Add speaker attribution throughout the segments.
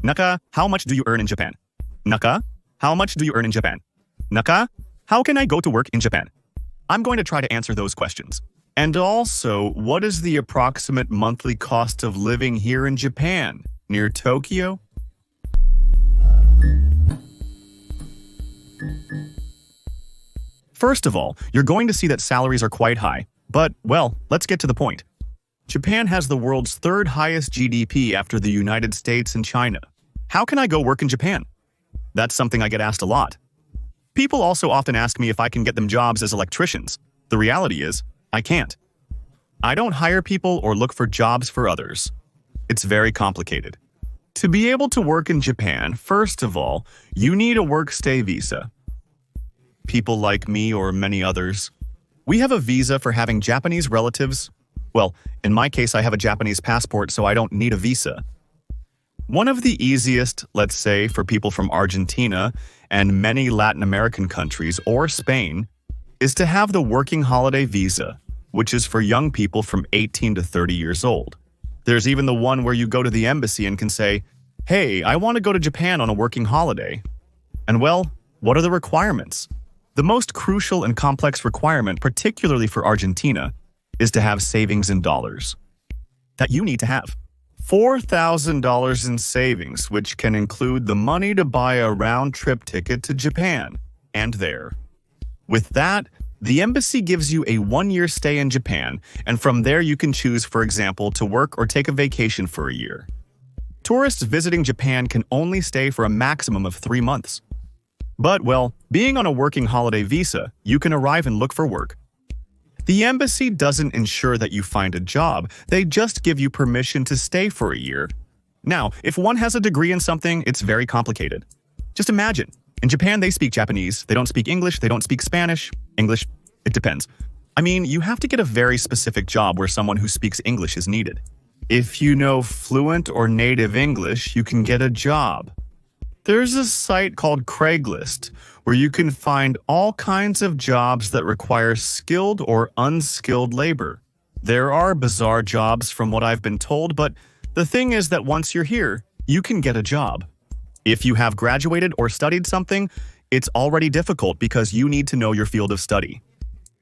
Speaker 1: Naka, how much do you earn in Japan? Naka, how much do you earn in Japan? Naka, how can I go to work in Japan? I'm going to try to answer those questions. And also, what is the approximate monthly cost of living here in Japan, near Tokyo? First of all, you're going to see that salaries are quite high. But, well, let's get to the point. Japan has the world's third highest GDP after the United States and China. How can I go work in Japan? That's something I get asked a lot. People also often ask me if I can get them jobs as electricians. The reality is, I can't. I don't hire people or look for jobs for others. It's very complicated. To be able to work in Japan, first of all, you need a work-stay visa. People like me or many others, we have a visa for having Japanese relatives. Well, in my case, I have a Japanese passport, so I don't need a visa. One of the easiest, let's say, for people from Argentina and many Latin American countries or Spain, is to have the working holiday visa, which is for young people from 18 to 30 years old. There's even the one where you go to the embassy and can say, hey, I want to go to Japan on a working holiday. And well, what are the requirements? The most crucial and complex requirement, particularly for Argentina, is to have savings in dollars. That you need to have $4,000 in savings, which can include the money to buy a round-trip ticket to Japan and there. With that, the embassy gives you a 1-year stay in Japan, and from there you can choose, for example, to work or take a vacation for a year. Tourists visiting Japan can only stay for a maximum of 3 months. But, well, being on a working holiday visa, you can arrive and look for work. The embassy doesn't ensure that you find a job, they just give you permission to stay for a year. Now, if one has a degree in something, it's very complicated. Just imagine, in Japan they speak Japanese, they don't speak English, they don't speak Spanish. English, it depends. I mean, you have to get a very specific job where someone who speaks English is needed. If you know fluent or native English, you can get a job. There's a site called Craigslist where you can find all kinds of jobs that require skilled or unskilled labor. There are bizarre jobs from what I've been told, but the thing is that once you're here, you can get a job. If you have graduated or studied something, it's already difficult because you need to know your field of study.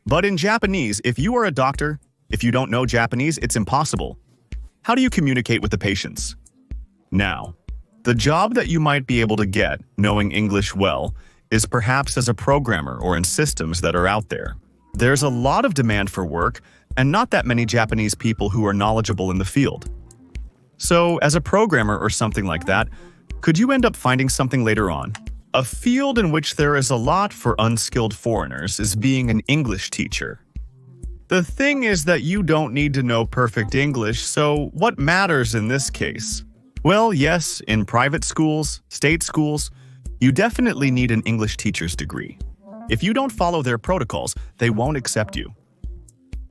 Speaker 1: But in Japanese, if you are a doctor, if you don't know Japanese, it's impossible. How do you communicate with the patients? Now, the job that you might be able to get, knowing English well, is perhaps as a programmer or in systems that are out there. There's a lot of demand for work, and not that many Japanese people who are knowledgeable in the field. So, as a programmer or something like that, could you end up finding something later on? A field in which there is a lot for unskilled foreigners is being an English teacher. The thing is that you don't need to know perfect English, so what matters in this case? Well, yes, in private schools, state schools, you definitely need an English teacher's degree. If you don't follow their protocols, they won't accept you.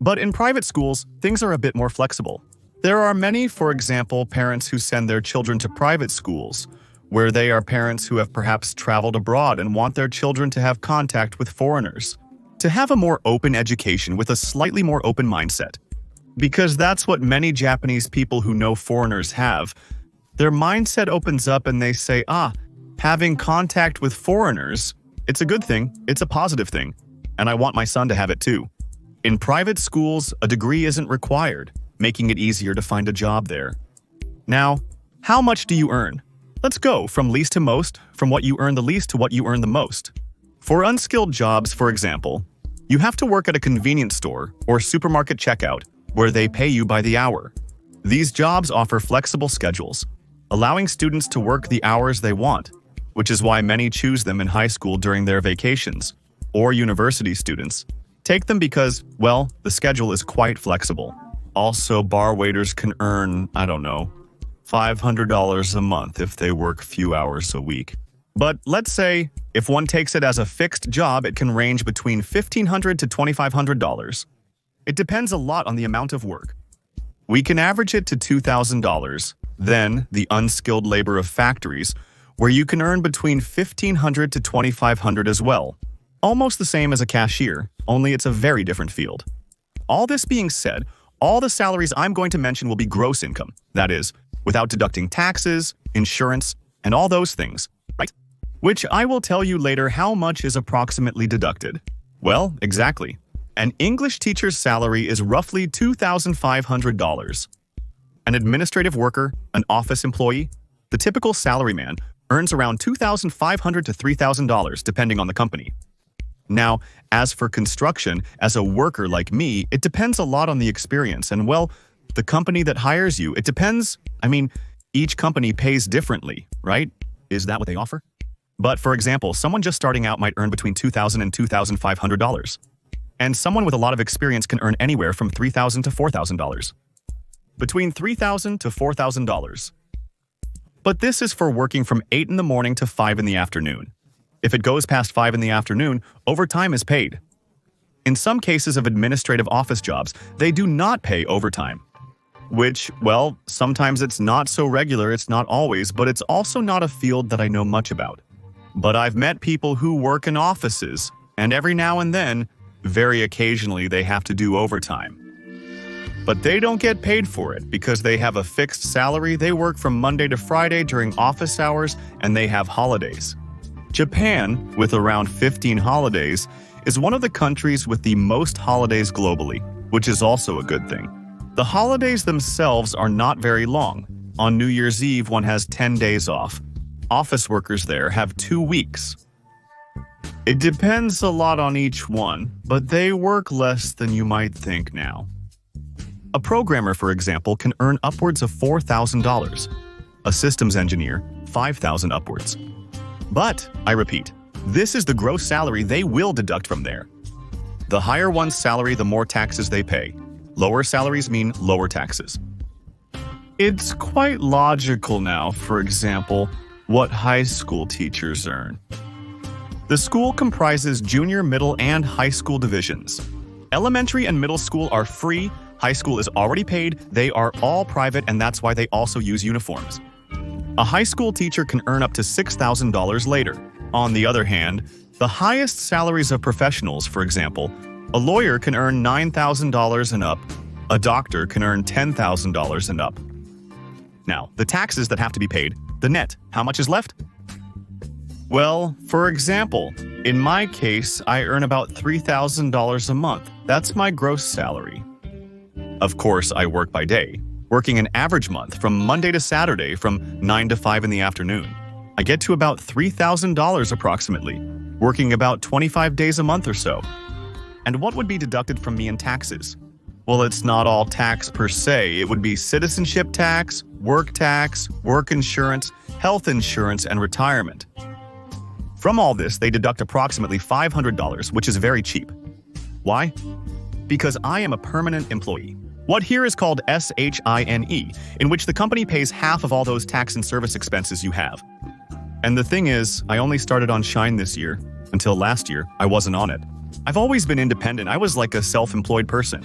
Speaker 1: But in private schools, things are a bit more flexible. There are many, for example, parents who send their children to private schools, where they are parents who have perhaps traveled abroad and want their children to have contact with foreigners, to have a more open education with a slightly more open mindset. Because that's what many Japanese people who know foreigners have. Their mindset opens up and they say, having contact with foreigners, it's a good thing, it's a positive thing, and I want my son to have it too. In private schools, a degree isn't required, making it easier to find a job there. Now, how much do you earn? Let's go from least to most, from what you earn the least to what you earn the most. For unskilled jobs, for example, you have to work at a convenience store or supermarket checkout, where they pay you by the hour. These jobs offer flexible schedules, allowing students to work the hours they want, which is why many choose them in high school during their vacations, or university students take them because, well, the schedule is quite flexible. Also, bar waiters can earn, $500 a month if they work few hours a week. But let's say, if one takes it as a fixed job, it can range between $1,500 to $2,500. It depends a lot on the amount of work. We can average it to $2,000. Then, the unskilled labor of factories, where you can earn between $1,500 to $2,500 as well. Almost the same as a cashier, only it's a very different field. All this being said, all the salaries I'm going to mention will be gross income, that is, without deducting taxes, insurance, and all those things, right? Which I will tell you later how much is approximately deducted. Well, exactly. An English teacher's salary is roughly $2,500. An administrative worker, an office employee, the typical salaryman earns around $2,500 to $3,000 depending on the company. Now, as for construction, as a worker like me, it depends a lot on the experience and, well, the company that hires you. It depends. Each company pays differently, right? Is that what they offer? But for example, someone just starting out might earn between $2,000 and $2,500. And someone with a lot of experience can earn anywhere from $3,000 to $4,000. Between $3,000 to $4,000. But this is for working from 8 in the morning to 5 in the afternoon. If it goes past 5 in the afternoon, overtime is paid. In some cases of administrative office jobs, they do not pay overtime. Which, well, sometimes it's not so regular, it's not always, but it's also not a field that I know much about. But I've met people who work in offices, and every now and then, very occasionally, they have to do overtime. But they don't get paid for it because they have a fixed salary, they work from Monday to Friday during office hours, and they have holidays. Japan, with around 15 holidays, is one of the countries with the most holidays globally, which is also a good thing. The holidays themselves are not very long. On New Year's Eve, one has 10 days off. Office workers there have 2 weeks. It depends a lot on each one, but they work less than you might think now. A programmer, for example, can earn upwards of $4,000. A systems engineer, $5,000 upwards. But, I repeat, this is the gross salary they will deduct from there. The higher one's salary, the more taxes they pay. Lower salaries mean lower taxes. It's quite logical now, for example, what high school teachers earn. The school comprises junior, middle, and high school divisions. Elementary and middle school are free, high school is already paid, they are all private, and that's why they also use uniforms. A high school teacher can earn up to $6,000 later. On the other hand, the highest salaries of professionals, for example, a lawyer can earn $9,000 and up, a doctor can earn $10,000 and up. Now, the taxes that have to be paid, the net, how much is left? Well, for example, in my case, I earn about $3,000 a month. That's my gross salary. Of course, I work by day, working an average month from Monday to Saturday from 9 to 5 in the afternoon. I get to about $3,000 approximately, working about 25 days a month or so. And what would be deducted from me in taxes? Well, it's not all tax per se. It would be citizenship tax, work insurance, health insurance, and retirement. From all this, they deduct approximately $500, which is very cheap. Why? Because I am a permanent employee. What here is called SHINE, in which the company pays half of all those tax and service expenses you have. And the thing is, I only started on Shine this year. Until last year, I wasn't on it. I've always been independent. I was like a self-employed person.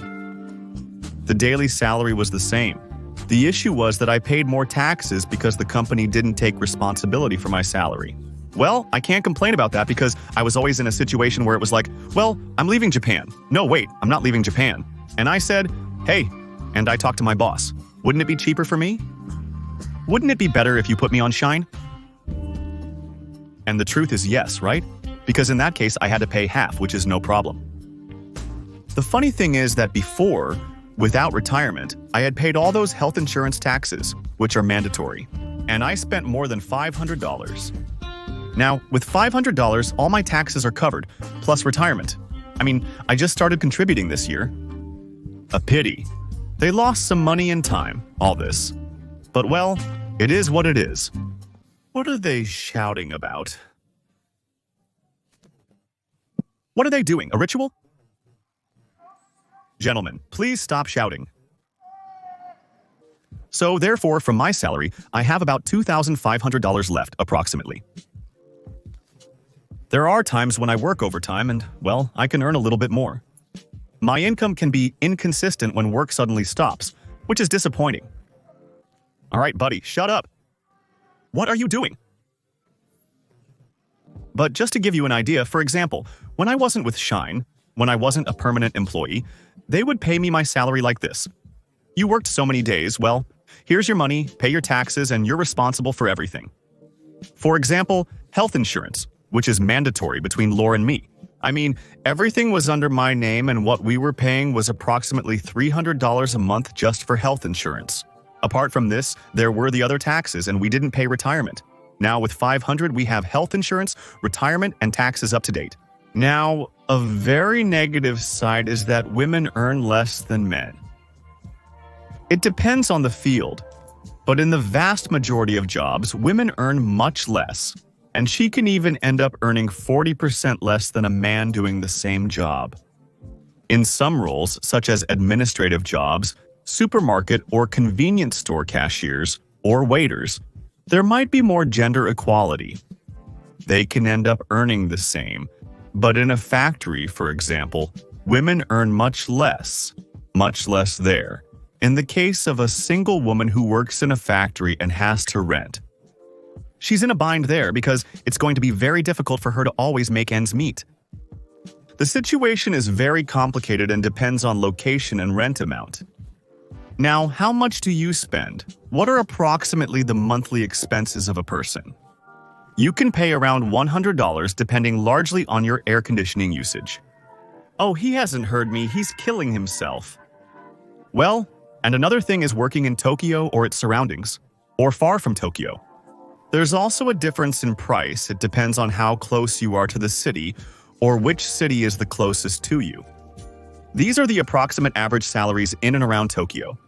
Speaker 1: The daily salary was the same. The issue was that I paid more taxes because the company didn't take responsibility for my salary. Well, I can't complain about that because I was always in a situation where it was like, well, I'm leaving Japan. No, wait, I'm not leaving Japan. And I said, hey, and I talked to my boss. Wouldn't it be cheaper for me? Wouldn't it be better if you put me on Shine? And the truth is yes, right? Because in that case, I had to pay half, which is no problem. The funny thing is that before, without retirement, I had paid all those health insurance taxes, which are mandatory, and I spent more than $500. Now, with $500, all my taxes are covered, plus retirement. I just started contributing this year. A pity. They lost some money and time, all this. But well, it is what it is. What are they shouting about? What are they doing? A ritual? Gentlemen, please stop shouting. So therefore, from my salary, I have about $2,500 left, approximately. There are times when I work overtime and, well, I can earn a little bit more. My income can be inconsistent when work suddenly stops, which is disappointing. All right, buddy, shut up. What are you doing? But just to give you an idea, for example, when I wasn't with Shine, when I wasn't a permanent employee, they would pay me my salary like this. You worked so many days, well, here's your money, pay your taxes, and you're responsible for everything. For example, health insurance, which is mandatory between Laura and me. I mean, everything was under my name and what we were paying was approximately $300 a month just for health insurance. Apart from this, there were the other taxes and we didn't pay retirement. Now with $500, we have health insurance, retirement, and taxes up to date. Now, a very negative side is that women earn less than men. It depends on the field, but in the vast majority of jobs, women earn much less, and she can even end up earning 40% less than a man doing the same job. In some roles, such as administrative jobs, supermarket or convenience store cashiers, or waiters, there might be more gender equality. They can end up earning the same, but in a factory, for example, women earn much less there. In the case of a single woman who works in a factory and has to rent, she's in a bind there because it's going to be very difficult for her to always make ends meet. The situation is very complicated and depends on location and rent amount. Now, how much do you spend? What are approximately the monthly expenses of a person? You can pay around $100 depending largely on your air conditioning usage. Oh, he hasn't heard me, he's killing himself. Well, and another thing is working in Tokyo or its surroundings, or far from Tokyo. There's also a difference in price. It depends on how close you are to the city or which city is the closest to you. These are the approximate average salaries in and around Tokyo.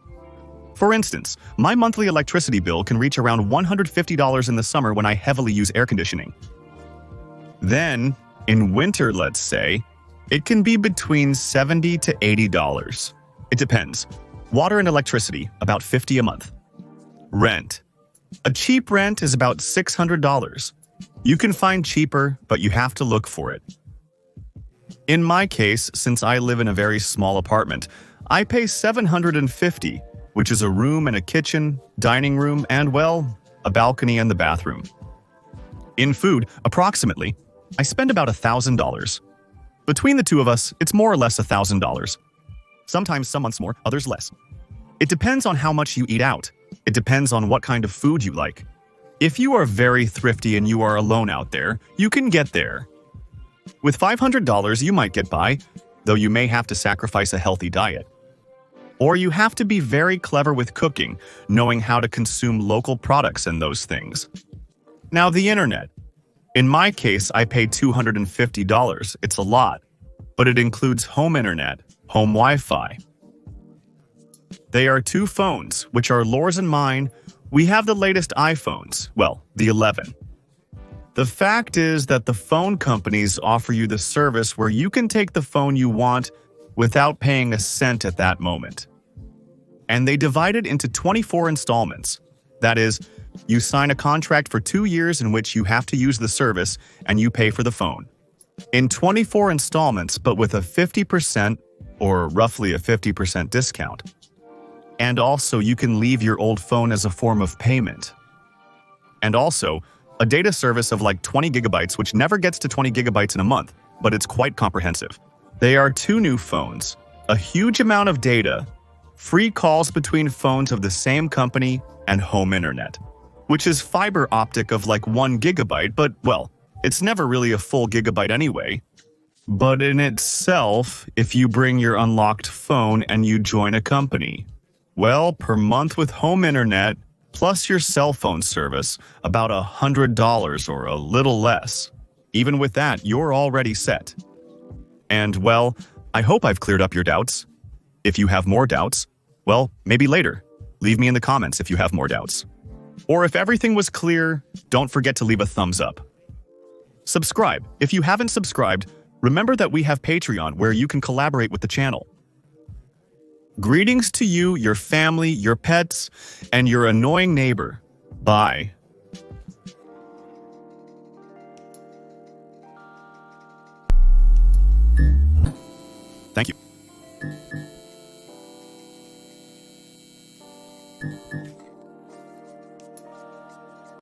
Speaker 1: For instance, my monthly electricity bill can reach around $150 in the summer when I heavily use air conditioning. Then, in winter, let's say, it can be between $70 to $80. It depends. Water and electricity, about $50 a month. Rent. A cheap rent is about $600. You can find cheaper, but you have to look for it. In my case, since I live in a very small apartment, I pay $750, which is a room and a kitchen, dining room, and, well, a balcony and the bathroom. In food, approximately, I spend about $1,000. Between the two of us, it's more or less $1,000. Sometimes some months more, others less. It depends on how much you eat out. It depends on what kind of food you like. If you are very thrifty and you are alone out there, you can get there. With $500, you might get by, though you may have to sacrifice a healthy diet. Or you have to be very clever with cooking, knowing how to consume local products and those things. Now, the internet. In my case, I pay $250. It's a lot, but it includes home internet, home Wi-Fi. They are two phones, which are Laura's and mine. We have the latest iPhones, well, the 11. The fact is that the phone companies offer you the service where you can take the phone you want without paying a cent at that moment. And they divide it into 24 installments. That is, you sign a contract for 2 years in which you have to use the service and you pay for the phone. In 24 installments, but with a 50% or roughly a 50% discount. And also, you can leave your old phone as a form of payment. And also, a data service of like 20 gigabytes, which never gets to 20 gigabytes in a month, but it's quite comprehensive. They are 2 new phones, a huge amount of data, free calls between phones of the same company, and home internet, which is fiber optic of like 1 gigabyte, but, well, it's never really a full gigabyte anyway. But in itself, if you bring your unlocked phone and you join a company, well, per month with home internet, plus your cell phone service, about $100 or a little less. Even with that, you're already set. And, well, I hope I've cleared up your doubts. If you have more doubts, well, maybe later. Leave me in the comments if you have more doubts. Or if everything was clear, don't forget to leave a thumbs up. Subscribe. If you haven't subscribed, remember that we have Patreon where you can collaborate with the channel. Greetings to you, your family, your pets, and your annoying neighbor. Bye.